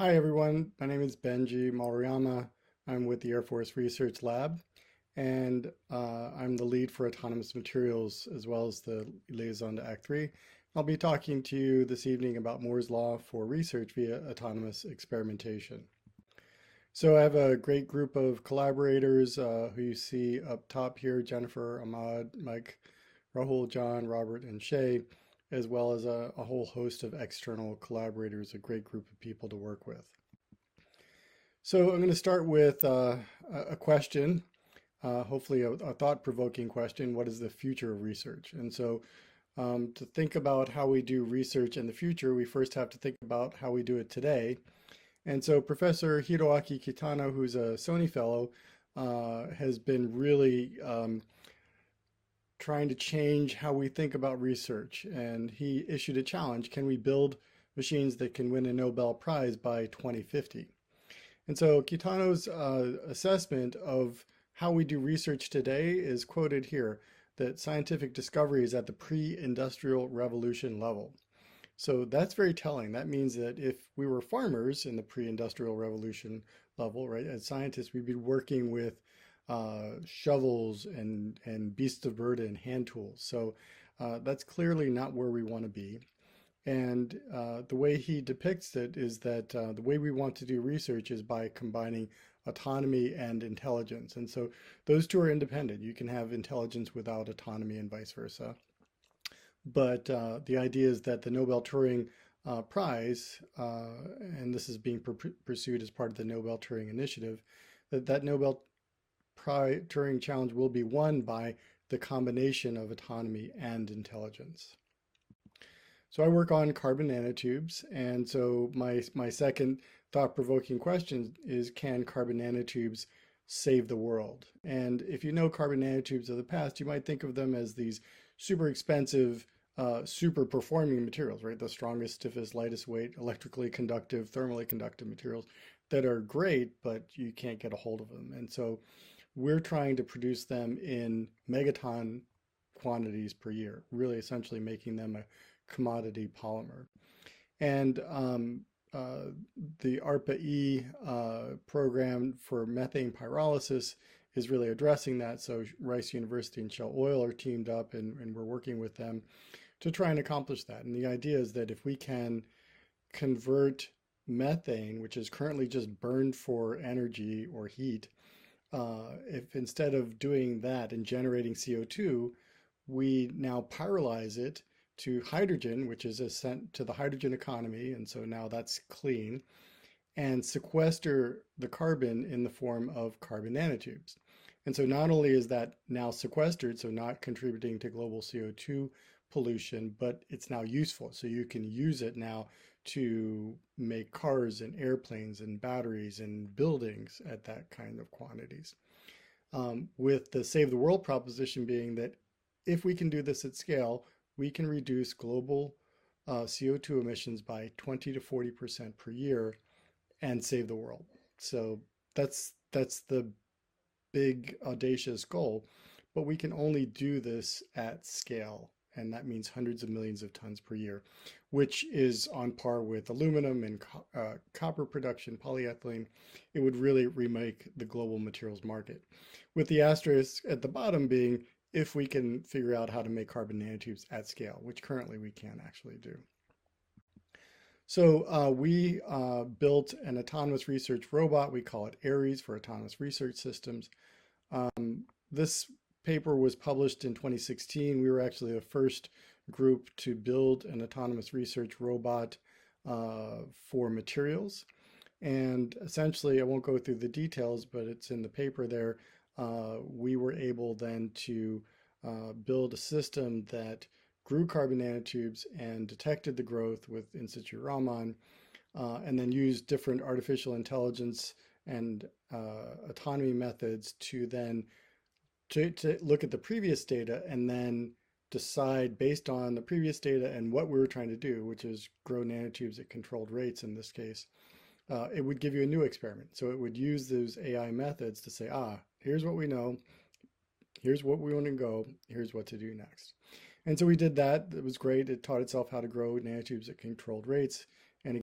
Hi everyone, my name is Benji Maruyama. I'm with the Air Force Research Lab, and I'm the lead for autonomous materials as well as the liaison to Act 3. I'll be talking to you this evening about Moore's Law for research via autonomous experimentation. So I have a great group of collaborators who you see up top here: Jennifer, Ahmad, Mike, Rahul, John, Robert, and Shay, as well as a whole host of external collaborators, a great group of people to work with. So I'm going to start with a question, hopefully a thought-provoking question. What is the future of research? And so to think about how we do research in the future, we first have to think about how we do it today. And so Professor Hiroaki Kitano, who's a Sony fellow, has been really trying to change how we think about research. And he issued a challenge: can we build machines that can win a Nobel Prize by 2050? And so Kitano's assessment of how we do research today is quoted here, that scientific discovery is at the pre-industrial revolution level. So that's very telling. That means that if we were farmers in the pre-industrial revolution level, right, as scientists, we'd be working with shovels and beasts of burden, hand tools. So that's clearly not where we want to be. And the way he depicts it is that the way we want to do research is by combining autonomy and intelligence. And so those two are independent. You can have intelligence without autonomy and vice versa. But the idea is that the Nobel Turing Prize, and this is being pursued as part of the Nobel Turing Initiative, that Nobel Turing Challenge will be won by the combination of autonomy and intelligence. So I work on carbon nanotubes, and so my second thought-provoking question is, can carbon nanotubes save the world? And if you know carbon nanotubes of the past, you might think of them as these super expensive, super performing materials, right? The strongest, stiffest, lightest weight, electrically conductive, thermally conductive materials that are great, but you can't get a hold of them. And so we're trying to produce them in megaton quantities per year, really essentially making them a commodity polymer. And the ARPA-E program for methane pyrolysis is really addressing that. So Rice University and Shell Oil are teamed up, and we're working with them to try and accomplish that. And the idea is that if we can convert methane, which is currently just burned for energy or heat, if instead of doing that and generating CO2, we now pyrolyze it to hydrogen, which is sent to the hydrogen economy, and so now that's clean, and sequester the carbon in the form of carbon nanotubes. And so not only is that now sequestered, so not contributing to global CO2 pollution, but it's now useful. So you can use it now to make cars and airplanes and batteries and buildings at that kind of quantities. With the Save the World proposition being that if we can do this at scale, we can reduce global CO2 emissions by 20 to 40% per year and save the world. So that's the big audacious goal, but we can only do this at scale. And that means hundreds of millions of tons per year, which is on par with aluminum and copper production, polyethylene. It would really remake the global materials market, with the asterisk at the bottom being if we can figure out how to make carbon nanotubes at scale, which currently we can't actually do. So we built an autonomous research robot. We call it Ares for Autonomous Research Systems. This paper was published in 2016. We were actually the first group to build an autonomous research robot for materials. And essentially, I won't go through the details, but it's in the paper there. We were able then to build a system that grew carbon nanotubes and detected the growth with in situ Raman, and then used different artificial intelligence and autonomy methods to then to look at the previous data and then decide based on the previous data and what we were trying to do, which is grow nanotubes at controlled rates in this case. It would give you a new experiment. So it would use those AI methods to say, here's what we know, here's what we want to go, here's what to do next. And so we did that. It was great. It taught itself how to grow nanotubes at controlled rates.